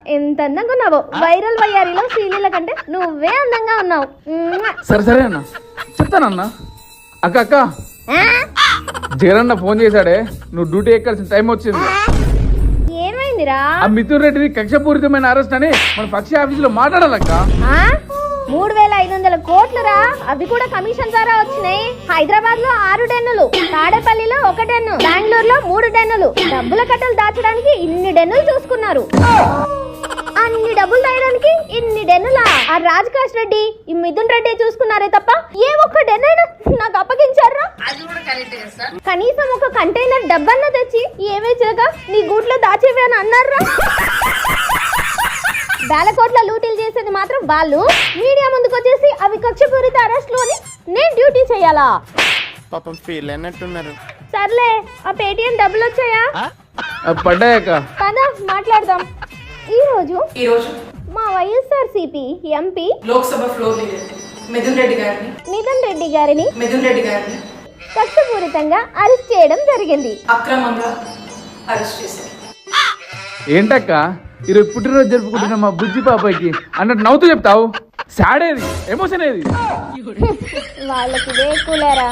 ఎంత అందంగా ఉన్నావు. వైరల్ వయ్యారిలో శ్రీలీల కంటే నువ్వే అందంగా ఉన్నావు. సరే సరే అన్న చెప్తానన్నా. అక్క అక్క జగనన్న ఫోన్ చేశాడే, నువ్వు డ్యూటీ ఎక్కాల్సిన టైం వచ్చింది. ఏమైందిరా? ఆ మిథున్ రెడ్డిది కక్షపూరితమైన అరెస్ట్ అని మన పక్షి ఆఫీసులో మాట్లాడాలక్క. 3,500 కోట్లురా, అవి కూడా కమిషన్ ద్వారా వచ్చినాయి. హైదరాబాద్ లో 6 డెన్నులు, తాడేపల్లిలో 1 డెన్ను, బెంగళూరులో 3 డెన్నులు. డబ్బుల కట్టలు దాచడానికి ఇన్ని డెన్నులు చూసుకున్నారు. అన్ని డబ్బులు దాయడానికి ఇన్ని డెన్నులా? ఆ రాజకాష్ రెడ్డి, ఈ మిథున్ రెడ్డి చూసుకున్నారే తప్ప ఏ ఒక్క డెన్నైనా నాకు అప్పగించారా? కనీసం ఒక కంటైనర్ డబ్బన్న తెచ్చి ఏమేచాక నీ గూట్లో దాచేవి అని అన్నారా? వేలకోట్ల లూటీలు చేసేది మాత్రం వాళ్ళు. మీడియా ముందుకు వచ్చేసి అవి కక్షపూరిత అరెస్ట్ లోని నేను డ్యూటీ చేయాలా? పాపం ఫీల్ అయినట్టున్నారు. సర్లే, ఆ పేటిఎం డబ్బులు వచ్చాయా? పడ్డాయక్క. పద మాట్లాడదాం. ఈ రోజు మా వైఎస్ఆర్సీపీ ఎంపీ లోక్సభ ఫ్లోర్ మిథున్ రెడ్డి గారిని కక్షపూరితంగా అరెస్ట్ చేయడం జరిగింది. అక్రమంగా అరెస్ట్ చేశారు. ఏంటక్క ఈరోజు పుట్టినరోజు జరుపుకుంటున్న మా బుజ్జి పాపకి అన్నట్టు నవ్వుతూ చెప్తావు? సాడ్ ఏది, ఎమోషన్ ఏది? వాళ్ళకి ఇదే ఎక్కువలేరా.